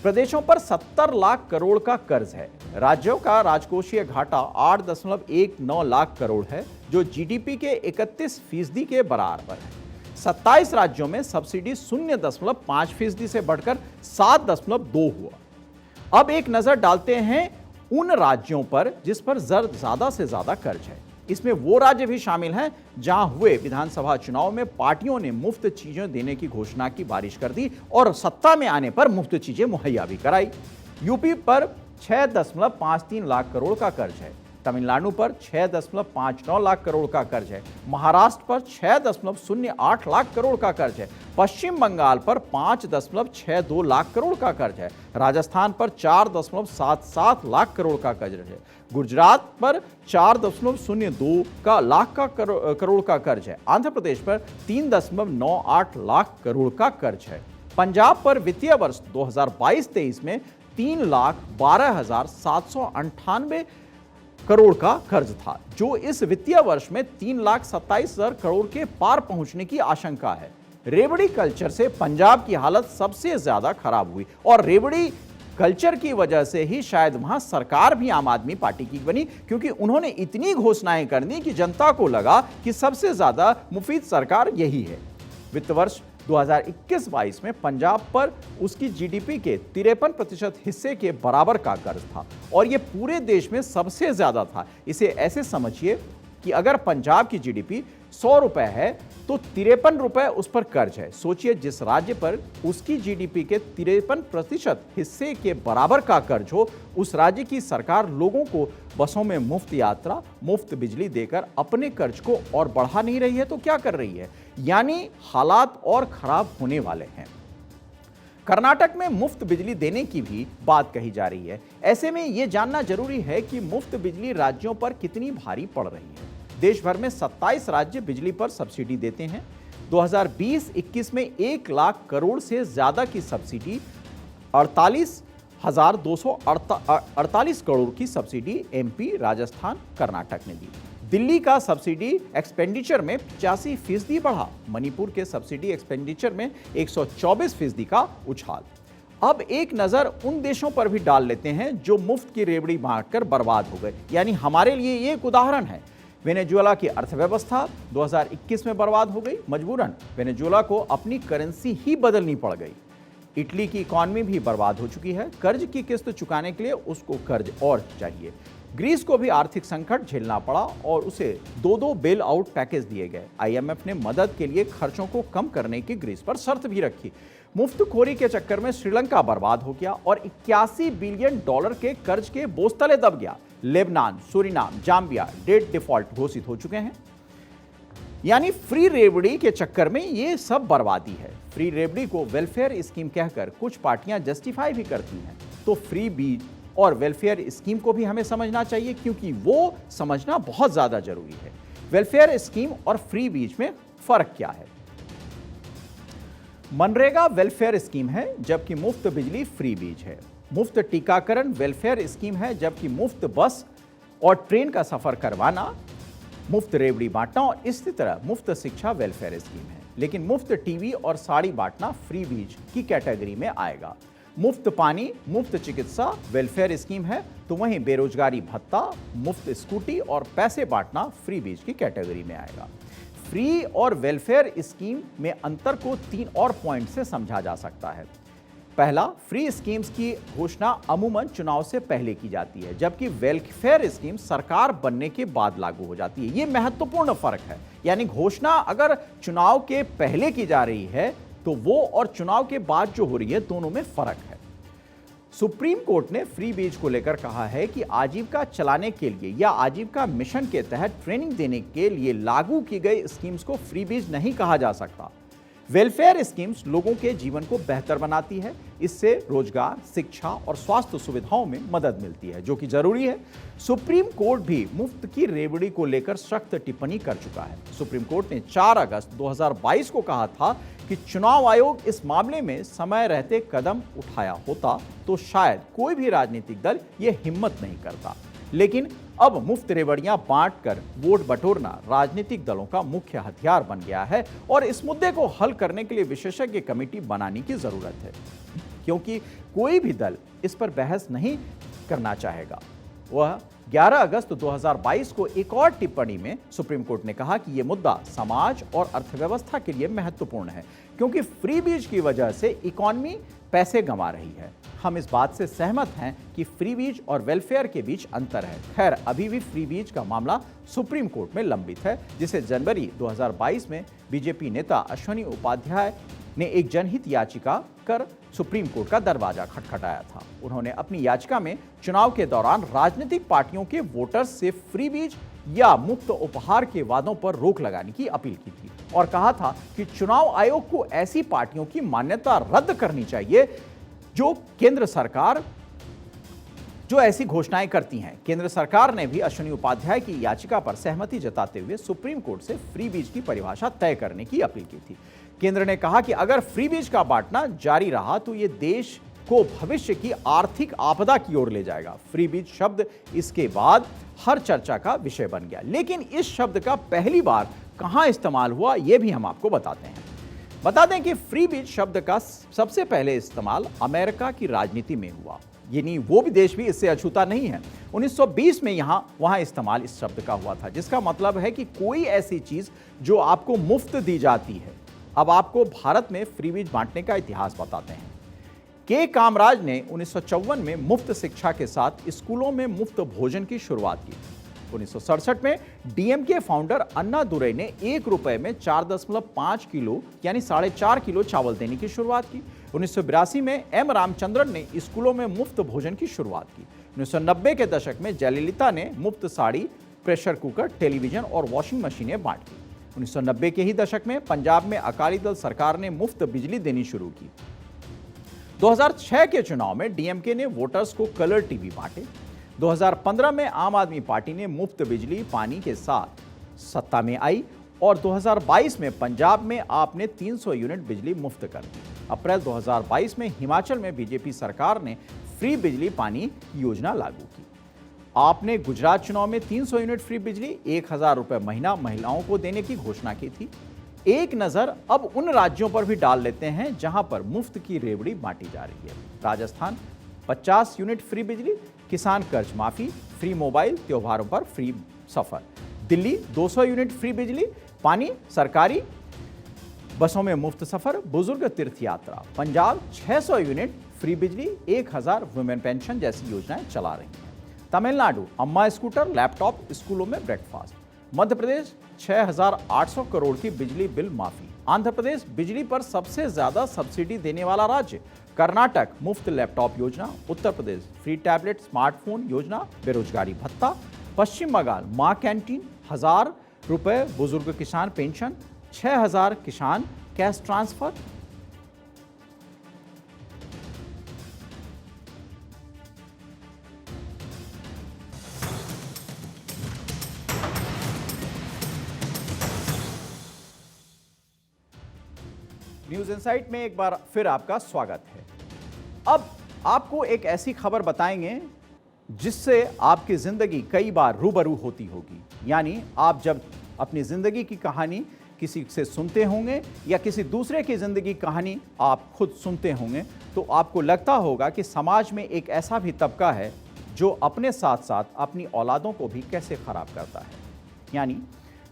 प्रदेशों पर 70 लाख करोड़ का कर्ज है। राज्यों का राजकोषीय घाटा 8.19 लाख करोड़ है, जो जीडीपी के 31% के बराबर है। 27 राज्यों में सब्सिडी 0.5% से बढ़कर 7.2 हुआ। अब एक नजर डालते हैं उन राज्यों पर जिस पर ज्यादा से ज्यादा कर्ज है। इसमें वो राज्य भी शामिल हैं जहां हुए विधानसभा चुनाव में पार्टियों ने मुफ्त चीजें देने की घोषणा की बारिश कर दी और सत्ता में आने पर मुफ्त चीजें मुहैया भी कराई। यूपी पर 6.53 लाख करोड़ का कर्ज है, तमिलनाडु पर 6.59 लाख करोड़ का कर्ज है, महाराष्ट्र पर 6.08 लाख करोड़ का कर्ज है, पश्चिम बंगाल पर 5.62 लाख करोड़ का कर्ज है, राजस्थान पर 4.77 लाख करोड़ का कर्ज है, गुजरात पर 4.02 लाख करोड़ का कर्ज है, आंध्र प्रदेश पर 3.98 लाख करोड़ का कर्ज है। पंजाब पर वित्तीय वर्ष 2022-23 में 3,12,798 करोड़ का कर्ज था, जो इस वित्तीय वर्ष में 3,27,000 करोड़ के पार पहुंचने की आशंका है। रेवड़ी कल्चर से पंजाब की हालत सबसे ज्यादा खराब हुई और रेवड़ी कल्चर की वजह से ही शायद वहां सरकार भी आम आदमी पार्टी की बनी, क्योंकि उन्होंने इतनी घोषणाएं कर दी कि जनता को लगा कि सबसे ज्यादा मुफीद सरकार यही है। वित्त वर्ष 2021-22 में पंजाब पर उसकी जीडीपी के 53% हिस्से के बराबर का कर्ज था और यह पूरे देश में सबसे ज्यादा था। इसे ऐसे समझिए कि अगर पंजाब की जीडीपी 100 रुपए है तो 53 रुपए उस पर कर्ज है। सोचिए, जिस राज्य पर उसकी जीडीपी के 53% हिस्से के बराबर का कर्ज हो, उस राज्य की सरकार लोगों को बसों में मुफ्त यात्रा, मुफ्त बिजली देकर अपने कर्ज को और बढ़ा नहीं रही है तो क्या कर रही है? यानी हालात और खराब होने वाले हैं। कर्नाटक में मुफ्त बिजली देने की भी बात कही जा रही है। ऐसे में यह जानना जरूरी है कि मुफ्त बिजली राज्यों पर कितनी भारी पड़ रही है। देश भर में 27 राज्य बिजली पर सब्सिडी देते हैं। 2020-21 में 1 लाख करोड़ से ज्यादा की सब्सिडी 48,248 करोड़ की सब्सिडी एमपी, राजस्थान, कर्नाटक ने दी। दिल्ली का सब्सिडी एक्सपेंडिचर में 85% बढ़ा। मणिपुर के सब्सिडी एक्सपेंडिचर में 124% का उछाल। अब एक नजर उन देशों पर भी डाल लेते हैं जो मुफ्त की रेवड़ी बांटकर बर्बाद हो गए। यानी हमारे लिए ये एक उदाहरण है। वेनेजुएला की अर्थव्यवस्था 2021 में बर्बाद हो गई। मजबूरन वेनेजुएला को अपनी करेंसी ही बदलनी पड़ गई। इटली की इकॉनमी भी बर्बाद हो चुकी है। कर्ज की किस्त चुकाने के लिए उसको कर्ज और चाहिए। ग्रीस को भी आर्थिक संकट झेलना पड़ा और उसे 2 बेल आउट पैकेज दिए गए। आईएमएफ ने मदद के लिए खर्चों को कम करने की ग्रीस पर शर्त भी रखी। मुफ्तखोरी के चक्कर में श्रीलंका बर्बाद हो गया और 81 बिलियन डॉलर के कर्ज के बोझ तले दब गया। Lebanon, Suriname, Zambia debt default घोषित हो चुके हैं। यानी फ्री रेवड़ी के चक्कर में ये सब बर्बादी है। फ्री रेवड़ी को वेलफेयर स्कीम कहकर कुछ पार्टियां जस्टिफाई भी करती हैं। तो फ्री बीज और वेलफेयर स्कीम को भी हमें समझना चाहिए, क्योंकि वो समझना बहुत ज्यादा जरूरी है। वेलफेयर स्कीम और फ्री बीज में फर्क क्या है? मनरेगा वेलफेयर स्कीम है, जबकि मुफ्त बिजली फ्री बीज है। मुफ्त टीकाकरण वेलफेयर स्कीम है, जबकि मुफ्त बस और ट्रेन का सफर करवाना, मुफ्त रेवड़ी बांटना और इसी तरह मुफ्त शिक्षा वेलफेयर स्कीम है। लेकिन मुफ्त टीवी और साड़ी बांटना फ्री बीज की कैटेगरी में आएगा। मुफ्त पानी, मुफ्त चिकित्सा वेलफेयर स्कीम है, तो वहीं बेरोजगारी भत्ता, मुफ्त स्कूटी और पैसे बांटना फ्री बीज की कैटेगरी में आएगा। फ्री और वेलफेयर स्कीम में अंतर को 3 और पॉइंट से समझा जा सकता है। पहला, फ्री स्कीम्स की घोषणा अमूमन चुनाव से पहले की जाती है, जबकि वेलफेयर स्कीम सरकार बनने के बाद लागू हो जाती है। यह महत्वपूर्ण फर्क है। यानी घोषणा अगर चुनाव के पहले की जा रही है तो वो और चुनाव के बाद जो हो रही है, दोनों में फर्क है। सुप्रीम कोर्ट ने फ्री बीज को लेकर कहा है कि आजीविका चलाने के लिए या आजीविका मिशन के तहत ट्रेनिंग देने के लिए लागू की गई स्कीम्स को फ्री बीज नहीं कहा जा सकता। वेलफेयर स्कीम्स लोगों के जीवन को बेहतर बनाती है। इससे रोजगार, शिक्षा और स्वास्थ्य सुविधाओं में मदद मिलती है, जो कि जरूरी है। सुप्रीम कोर्ट भी मुफ्त की रेवड़ी को लेकर सख्त टिप्पणी कर चुका है। सुप्रीम कोर्ट ने 4 अगस्त 2022 को कहा था कि चुनाव आयोग इस मामले में समय रहते कदम उठाया होता तो शायद कोई भी राजनीतिक दल ये हिम्मत नहीं करता। लेकिन अब मुफ्त रेवड़ियां बांटकर वोट बटोरना राजनीतिक दलों का मुख्य हथियार बन गया है और इस मुद्दे को हल करने के लिए विशेषज्ञ कमेटी बनाने की जरूरत है, क्योंकि कोई भी दल इस पर बहस नहीं करना चाहेगा। वह 11 अगस्त 2022 को एक और टिप्पणी में सुप्रीम कोर्ट ने कहा कि यह मुद्दा समाज और अर्थव्यवस्था के लिए महत्वपूर्ण है, क्योंकि फ्री बीज की वजह से इकॉनमी पैसे गंवा रही है। हम इस बात से सहमत हैं कि फ्री बीज और वेलफेयर के बीच अंतर है। खैर, अभी भी फ्री बीज का मामला सुप्रीम कोर्ट में लंबित है, जिसे जनवरी 2022 में बीजेपी नेता अश्विनी उपाध्याय ने एक जनहित याचिका कर सुप्रीम कोर्ट का दरवाजा खटखटाया था। उन्होंने अपनी याचिका में चुनाव के दौरान राजनीतिक पार्टियों के वोटर्स से फ्री बीज या मुफ्त उपहार के वादों पर रोक लगाने की अपील की थी और कहा था कि चुनाव आयोग को ऐसी पार्टियों की मान्यता रद्द करनी चाहिए जो केंद्र सरकार जो ऐसी घोषणाएं करती हैं। केंद्र सरकार ने भी अश्विनी उपाध्याय की याचिका पर सहमति जताते हुए सुप्रीम कोर्ट से फ्री बीज की परिभाषा तय करने की अपील की थी। केंद्र ने कहा कि अगर फ्री बीज का बांटना जारी रहा तो यह देश को भविष्य की आर्थिक आपदा की ओर ले जाएगा। फ्री बीज शब्द इसके बाद हर चर्चा का विषय बन गया, लेकिन इस शब्द का पहली बार कहां इस्तेमाल हुआ यह भी हम आपको बताते हैं। बता दें कि फ्री बीज शब्द का सबसे पहले इस्तेमाल अमेरिका की राजनीति में हुआ, यानी वो भी देश भी इससे अछूता नहीं है। 1920 में वहां इस्तेमाल इस शब्द का हुआ था, जिसका मतलब है कि कोई ऐसी चीज जो आपको मुफ्त दी जाती है। अब आपको भारत में फ्री बीज बांटने का इतिहास बताते हैं। के कामराज ने 1954 में मुफ्त शिक्षा के साथ स्कूलों में मुफ्त भोजन की शुरुआत की। 1967 में डीएमके फाउंडर अन्ना दुरई ने 1 रुपए में 4.5 किलो यानी 4.5 किलो चावल देने की शुरुआत की। 1982 में एम रामचंद्रन ने स्कूलों में मुफ्त भोजन की शुरुआत की। 1990 के दशक में जयललिता ने मुफ्त साड़ी, प्रेशर कुकर, टेलीविजन और वॉशिंग मशीनें बांटी। 1990 के ही दशक में पंजाब में अकाली दल सरकार ने मुफ्त बिजली देनी शुरू की। 2006 के चुनाव में डीएमके ने वोटर्स को कलर टीवी बांटे। 2015 में आम आदमी पार्टी ने मुफ्त बिजली पानी के साथ सत्ता में आई और 2022 में पंजाब में आपने 300 यूनिट बिजली मुफ्त कर दी। अप्रैल 2022 में हिमाचल में बीजेपी सरकार ने फ्री बिजली पानी योजना लागू की। आपने गुजरात चुनाव में 300 यूनिट फ्री बिजली 1000 रुपए महीना महिलाओं को देने की घोषणा की थी। एक नजर अब उन राज्यों पर भी डाल लेते हैं जहां पर मुफ्त की रेवड़ी बांटी जा रही है। राजस्थान 50 यूनिट फ्री बिजली, किसान कर्ज माफी, फ्री मोबाइल, त्योहारों पर फ्री सफर। दिल्ली 200 यूनिट फ्री बिजली, पानी, सरकारी बसों में मुफ्त सफर, बुजुर्ग तीर्थ यात्रा। पंजाब 600 यूनिट फ्री बिजली, 1000 वुमेन पेंशन जैसी योजनाएं चला रही हैं। तमिलनाडु अम्मा स्कूटर, लैपटॉप, स्कूलों में ब्रेकफास्ट। मध्य प्रदेश 6800 करोड़ की बिजली बिल माफी। आंध्र प्रदेश बिजली पर सबसे ज्यादा सब्सिडी देने वाला राज्य। कर्नाटक मुफ्त लैपटॉप योजना। Uttar Pradesh free tablet smartphone योजना, बेरोजगारी भत्ता। पश्चिम बंगाल मां कैंटीन, 1000 रुपए बुजुर्ग किसान पेंशन, 6000 किसान कैश ट्रांसफर। न्यूज इनसाइट में एक बार फिर आपका स्वागत है। अब आपको एक ऐसी खबर बताएंगे जिससे आपकी जिंदगी कई बार रूबरू होती होगी। यानी आप जब अपनी जिंदगी की कहानी किसी से सुनते होंगे या किसी दूसरे की जिंदगी कहानी आप खुद सुनते होंगे तो आपको लगता होगा कि समाज में एक ऐसा भी तबका है जो अपने साथ साथ अपनी औलादों को भी कैसे खराब करता है। यानी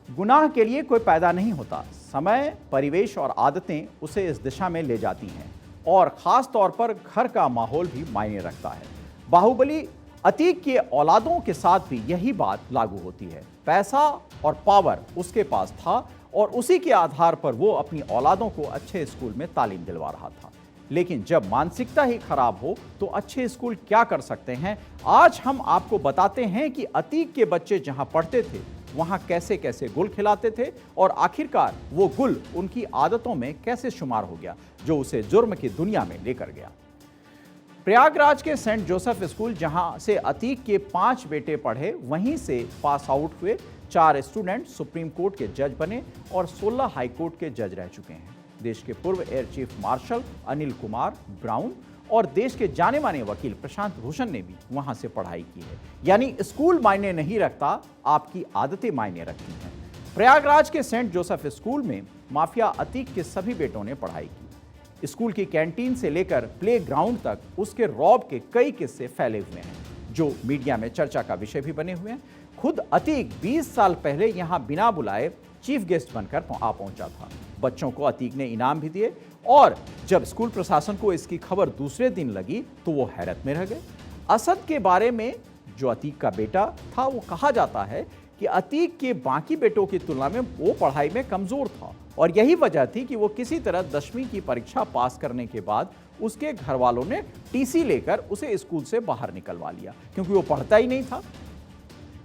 गुनाह के लिए कोई पैदा नहीं होता, समय, परिवेश और आदतें उसे इस दिशा में ले जाती हैं और खास तौर पर घर का माहौल भी मायने रखता है। बाहुबली अतीक के औलादों के साथ भी यही बात लागू होती है। पैसा और पावर उसके पास था और उसी के आधार पर वो अपनी औलादों को अच्छे स्कूल में तालीम दिलवा रहा था। लेकिन जब मानसिकता ही खराब हो तो अच्छे स्कूल क्या कर सकते हैं। आज हम आपको बताते हैं कि अतीक के बच्चे जहां पढ़ते थे वहां कैसे कैसे गुल खिलाते थे और आखिरकार वो गुल उनकी आदतों में कैसे शुमार हो गया जो उसे जुर्म की दुनिया में लेकर गया। प्रयागराज के सेंट जोसेफ स्कूल जहां से अतीक के 5 बेटे पढ़े, वहीं से पास आउट हुए 4 स्टूडेंट सुप्रीम कोर्ट के जज बने और 16 हाई कोर्ट के जज रह चुके हैं। देश के पूर्व air chief marshal Anil Kumar brown और देश के जाने माने वकील प्रशांत भूषण ने भी वहां से पढ़ाई की है। यानी स्कूल मायने नहीं रखता, आपकी आदतें मायने रखती हैं। प्रयागराज के सेंट जोसेफ स्कूल में माफिया अतीक के सभी बेटों ने पढ़ाई की। स्कूल की कैंटीन से लेकर प्ले ग्राउंड तक उसके रौब के कई किस्से फैले हुए हैं जो मीडिया में चर्चा का विषय भी बने हुए हैं। खुद अतीक 20 साल पहले यहां बिना बुलाए चीफ गेस्ट बनकर आ पहुंचा था। बच्चों को अतीक ने इनाम भी दिए और जब स्कूल प्रशासन को इसकी खबर दूसरे दिन लगी तो वो हैरत में रह गए। असद के बारे में, जो अतीक का बेटा था, वो कहा जाता है कि अतीक के बाकी बेटों की तुलना में वो पढ़ाई में कमजोर था और यही वजह थी कि वो किसी तरह 10वीं की परीक्षा पास करने के बाद उसके घर वालों ने टीसी लेकर उसे स्कूल से बाहर निकलवा लिया, क्योंकि वो पढ़ता ही नहीं था।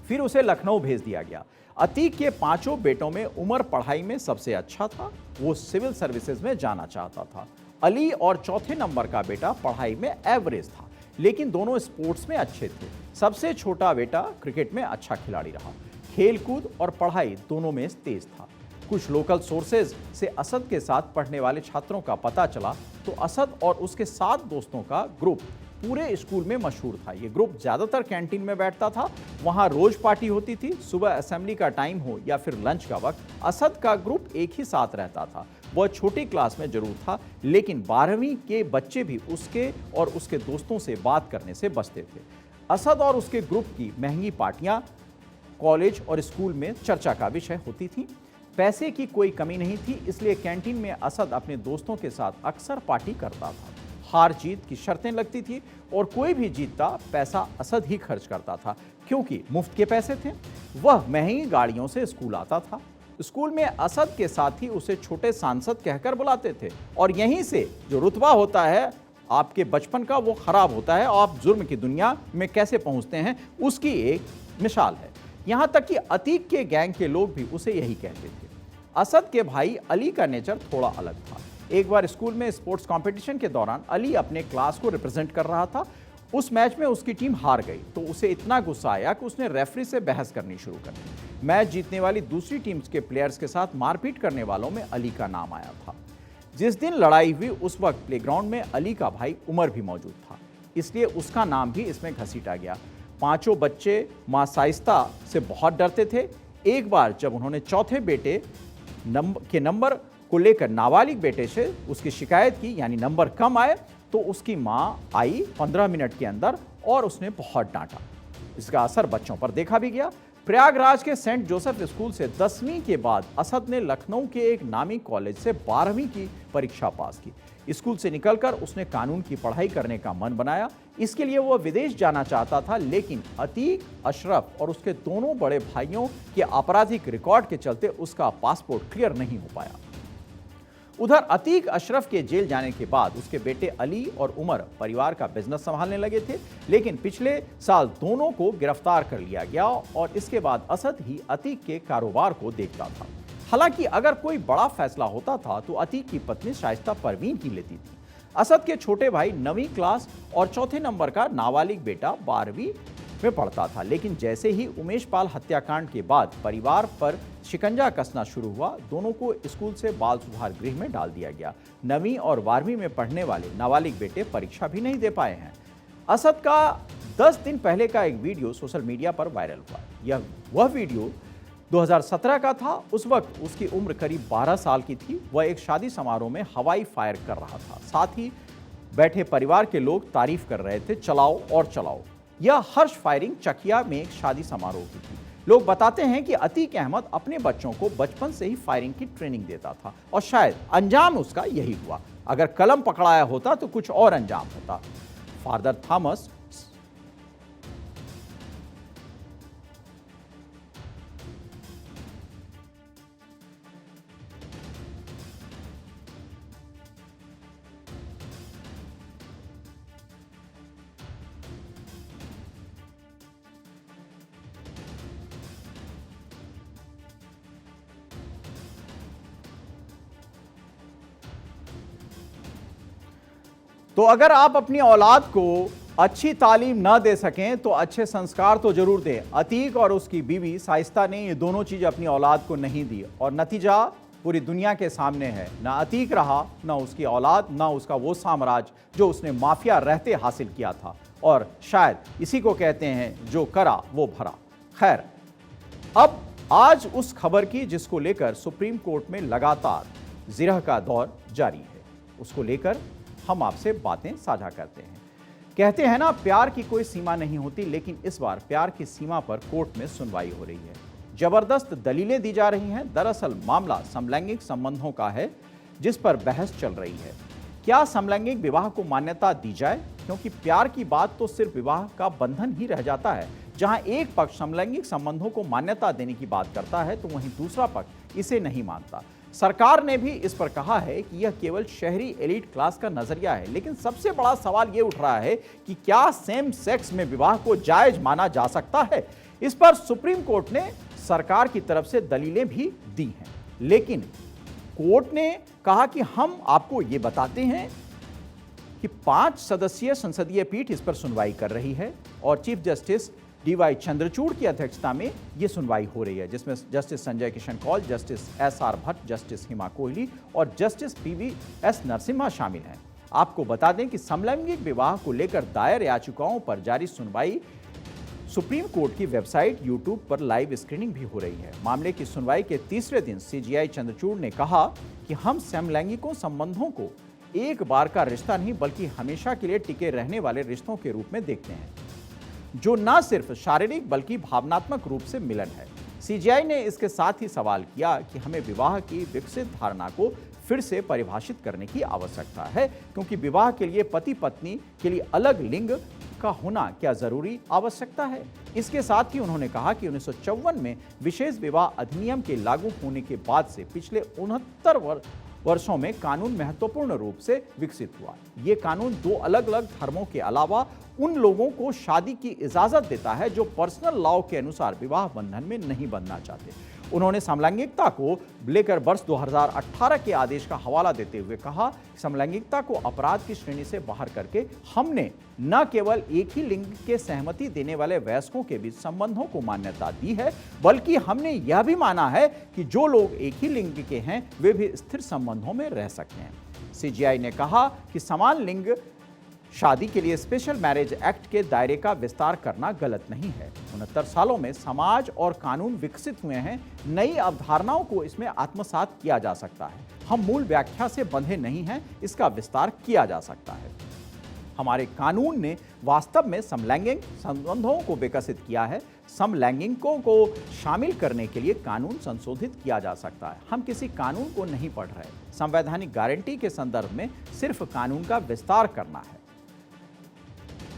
फिर उसे लखनऊ भेज दिया गया। अतीक के 5 बेटों में उमर पढ़ाई में सबसे अच्छा था, वो सिविल सर्विसेज में जाना चाहता था। अली और चौथे नंबर का बेटा पढ़ाई में एवरेज था, लेकिन दोनों स्पोर्ट्स में अच्छे थे। सबसे छोटा बेटा क्रिकेट में अच्छा खिलाड़ी रहा, खेलकूद और पढ़ाई दोनों में तेज था। कुछ लोकल सोर्सेज से असद के साथ पढ़ने वाले छात्रों का पता चला तो असद और उसके 7 दोस्तों का ग्रुप पूरे स्कूल में मशहूर था। ये ग्रुप ज्यादातर कैंटीन में बैठता था, वहां रोज पार्टी होती थी। सुबह असेंबली का टाइम हो या फिर लंच का वक्त, असद का ग्रुप एक ही साथ रहता था। वह छोटी क्लास में जरूर था, लेकिन 12वीं के बच्चे भी उसके और उसके दोस्तों से बात करने से बचते थे। असद और उसके ग्रुप की महंगी पार्टियां कॉलेज और स्कूल में चर्चा का विषय होती थी। पैसे की कोई कमी नहीं थी, इसलिए कैंटीन में असद अपने दोस्तों के साथ अक्सर पार्टी करता था। हार जीत की शर्तें लगती थी और कोई भी जीतता पैसा असद ही खर्च करता था, क्योंकि मुफ्त के पैसे थे। वह महंगी गाड़ियों से स्कूल आता था। स्कूल में असद के साथ ही उसे छोटे सांसद कहकर बुलाते थे और यहीं से जो रुतबा होता है आपके बचपन का, वो खराब होता है। आप जुर्म की दुनिया में कैसे पहुंचते हैं उसकी एक मिसाल है। यहां तक कि अतीक के गैंग के लोग भी उसे यही कहते थे। असद के भाई अली का नेचर थोड़ा अलग था। एक बार स्कूल में स्पोर्ट्स कंपटीशन के दौरान अली अपने क्लास को रिप्रेजेंट कर रहा था। उस मैच में उसकी टीम हार गई तो उसे इतना गुस्सा आया कि उसने रेफरी से बहस करनी शुरू कर दी। मैच जीतने वाली दूसरी टीम के प्लेयर्स के साथ मारपीट करने वालों में अली का नाम आया था। जिस दिन लड़ाई हुई उस वक्त प्लेग्राउंड में अली का भाई उमर भी मौजूद था, इसलिए उसका नाम भी इसमें घसीटा गया। 5 बच्चे मां साइस्ता से बहुत डरते थे। एक बार जब उन्होंने चौथे बेटे के नंबर को लेकर नाबालिग बेटे से उसकी शिकायत की, यानी नंबर कम आए, तो उसकी मां आई 15 मिनट के अंदर और उसने बहुत डांटा। इसका असर बच्चों पर देखा भी गया। प्रयागराज के सेंट जोसेफ स्कूल से 10वीं के बाद असद ने लखनऊ के एक नामी कॉलेज से 12वीं की परीक्षा पास की। स्कूल से निकलकर उसने कानून की पढ़ाई करने का मन बनाया। इसके लिए वह विदेश जाना चाहता था, लेकिन अतीक, अशरफ और उसके दोनों बड़े भाइयों के आपराधिक रिकॉर्ड के चलते उसका पासपोर्ट क्लियर नहीं हो पाया। उधर अतीक अशरफ के जेल जाने के बाद उसके बेटे अली और उमर परिवार का बिजनेस संभालने लगे थे, लेकिन पिछले साल दोनों को गिरफ्तार कर लिया गया और इसके बाद असद ही अतीक के कारोबार को देखता था। हालांकि अगर कोई बड़ा फैसला होता था तो अतीक की पत्नी शाइस्ता परवीन ही लेती थी। असद के छोटे भाई 9वीं क्लास और चौथे नंबर का नाबालिग बेटा 12वीं में पढ़ता था, लेकिन जैसे ही उमेश पाल हत्याकांड के बाद परिवार पर शिकंजा कसना शुरू हुआ, दोनों को स्कूल से बाल सुधार गृह में डाल दिया गया। 9वीं और 12वीं में पढ़ने वाले नाबालिग बेटे परीक्षा भी नहीं दे पाए हैं। असद का 10 दिन पहले का एक वीडियो सोशल मीडिया पर वायरल हुआ। वह वीडियो 2017 का था। उस वक्त उसकी उम्र करीब 12 साल की थी। वह एक शादी समारोह में हवाई फायर कर रहा था। साथ ही बैठे परिवार के लोग तारीफ कर रहे थे, चलाओ और चलाओ। यह हर्ष फायरिंग चकिया में एक शादी समारोह की थी। लोग बताते हैं कि अतीक अहमद अपने बच्चों को बचपन से ही फायरिंग की ट्रेनिंग देता था और शायद अंजाम उसका यही हुआ। अगर कलम पकड़ाया होता तो कुछ और अंजाम होता। फादर थॉमस तो अगर आप अपनी औलाद को अच्छी तालीम ना दे सकें तो अच्छे संस्कार तो जरूर दें। अतीक और उसकी बीवी साइस्ता ने ये दोनों चीज़ अपनी औलाद को नहीं दी और नतीजा पूरी दुनिया के सामने है। ना अतीक रहा, ना उसकी औलाद, ना उसका वो साम्राज्य जो उसने माफिया रहते हासिल किया था। और शायद इसी को कहते हैं जो करा वो भरा। खैर, अब आज उस खबर की जिसको लेकर सुप्रीम कोर्ट में लगातार जिरह का दौर जारी है, उसको लेकर हम आपसे बातें साझा करते हैं। कहते हैं ना, प्यार की कोई सीमा नहीं होती, लेकिन इस बार प्यार की सीमा पर कोर्ट में सुनवाई हो रही है। जबरदस्त दलीलें दी जा रही हैं। दरअसल मामला समलैंगिक संबंधों का है, जिस पर बहस चल रही है। क्या समलैंगिक विवाह को मान्यता दी जाए? क्योंकि प्यार की बात तो सिर्फ विवाह का बंधन ही रह जाता है। जहां एक पक्ष समलैंगिक संबंधों को मान्यता देने की बात करता है, तो वहीं दूसरा पक्ष इसे नहीं मानता। सरकार ने भी इस पर कहा है कि यह केवल शहरी एलीट क्लास का नजरिया है। लेकिन सबसे बड़ा सवाल यह उठ रहा है कि क्या सेम सेक्स में विवाह को जायज माना जा सकता है? इस पर सुप्रीम कोर्ट ने सरकार की तरफ से दलीलें भी दी हैं, लेकिन कोर्ट ने कहा कि हम आपको यह बताते हैं कि 5 सदस्यीय संसदीय पीठ इस पर सुनवाई कर रही है और चीफ जस्टिस DY चंद्रचूड़ की अध्यक्षता में यह सुनवाई हो रही है, जिसमें justice Sanjay Kishan Kaul, justice SR Bhat, justice Hima Kohli और जस्टिस PVS नरसिम्हा शामिल हैं। आपको बता दें कि समलैंगिक विवाह को लेकर दायर याचिकाओं पर जारी सुनवाई सुप्रीम कोर्ट की वेबसाइट YouTube पर लाइव स्क्रीनिंग भी हो रही है। मामले की सुनवाई के तीसरे दिन CJI चंद्रचूड़ ने कहा कि हम समलैंगिकों संबंधों को एक बार का रिश्ता नहीं, बल्कि हमेशा के लिए टिके रहने वाले रिश्तों के रूप में देखते हैं, जो न सिर्फ शारीरिक बल्कि भावनात्मक रूप से मिलन है। CJI ने इसके साथ ही सवाल किया कि हमें विवाह की विकसित धारणा को फिर से परिभाषित करने की आवश्यकता है, क्योंकि विवाह के लिए पति पत्नी के लिए अलग लिंग का होना क्या जरूरी आवश्यकता है। इसके साथ ही उन्होंने कहा कि 1954 में विशेष विवाह अधिनियम के लागू होने के बाद से पिछले 69 वर्षों में कानून महत्वपूर्ण रूप से विकसित हुआ। ये कानून 2 अलग अलग धर्मों के अलावा उन लोगों को शादी की इजाजत देता है जो पर्सनल लॉ के अनुसार विवाह बंधन में नहीं बंधना चाहते। उन्होंने समलैंगिकता को लेकर वर्ष 2018 के आदेश का हवाला देते हुए कहा, समलैंगिकता को अपराध की श्रेणी से बाहर करके हमने न केवल एक ही लिंग के सहमति देने वाले वयस्कों के बीच संबंधों को मान्यता दी है, बल्कि हमने यह भी माना है कि जो लोग एक ही लिंग के हैं वे भी स्थिर संबंधों में रह सकते हैं। CJI ने कहा कि समान लिंग शादी के लिए स्पेशल मैरिज एक्ट के दायरे का विस्तार करना गलत नहीं है। 69 सालों में समाज और कानून विकसित हुए हैं, नई अवधारणाओं को इसमें आत्मसात किया जा सकता है। हम मूल व्याख्या से बंधे नहीं हैं, इसका विस्तार किया जा सकता है। हमारे कानून ने वास्तव में समलैंगिक संबंधों को विकसित किया है। समलैंगिकों को शामिल करने के लिए कानून संशोधित किया जा सकता है। हम किसी कानून को नहीं पढ़ रहे। संवैधानिक गारंटी के संदर्भ में सिर्फ कानून का विस्तार करना है।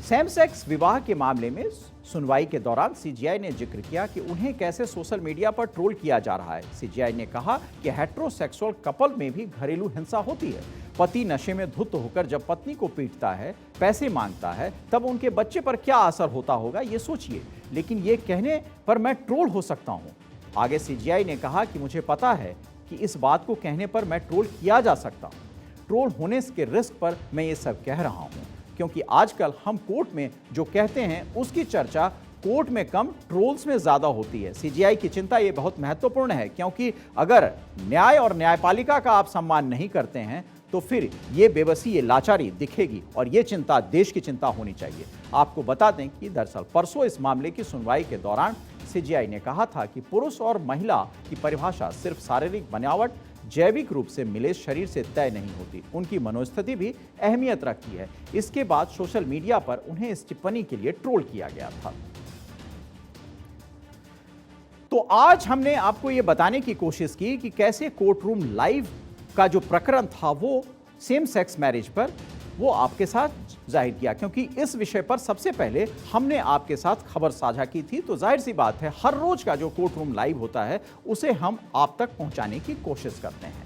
सेम सेक्स विवाह के मामले में सुनवाई के दौरान CJI ने जिक्र किया कि उन्हें कैसे सोशल मीडिया पर ट्रोल किया जा रहा है। CJI ने कहा कि हेटेरोसेक्सुअल कपल में भी घरेलू हिंसा होती है। पति नशे में धुत होकर जब पत्नी को पीटता है, पैसे मांगता है, तब उनके बच्चे पर क्या असर होता होगा ये सोचिए। लेकिन ये कहने पर मैं ट्रोल हो सकता हूँ। आगे CJI ने कहा कि मुझे पता है कि इस बात को कहने पर मैं ट्रोल किया जा सकता हूँ। ट्रोल होने के रिस्क पर मैं ये सब कह रहा हूँ, क्योंकि आजकल हम कोर्ट में जो कहते हैं उसकी चर्चा कोर्ट में कम, ट्रोल्स में ज्यादा होती है। CJI की चिंता ये बहुत महत्वपूर्ण है, क्योंकि अगर न्याय और न्यायपालिका का आप सम्मान नहीं करते हैं तो फिर ये बेबसी, ये लाचारी दिखेगी और ये चिंता देश की चिंता होनी चाहिए। आपको बता दें कि दरअसल परसों इस मामले की सुनवाई के दौरान CJI ने कहा था कि पुरुष और महिला की परिभाषा सिर्फ शारीरिक बनावट, जैविक रूप से मिले शरीर से तय नहीं होती, उनकी मनोस्थिति भी अहमियत रखती है। इसके बाद सोशल मीडिया पर उन्हें इस टिप्पणी के लिए ट्रोल किया गया था। तो आज हमने आपको यह बताने की कोशिश की कि कैसे कोर्ट रूम लाइव का जो प्रकरण था वो सेम सेक्स मैरिज पर, वो आपके साथ जाहिर किया, क्योंकि इस विषय पर सबसे पहले हमने आपके साथ खबर साझा की थी। तो जाहिर सी बात है, हर रोज का जो कोर्ट रूम लाइव होता है उसे हम आप तक पहुंचाने की कोशिश करते हैं।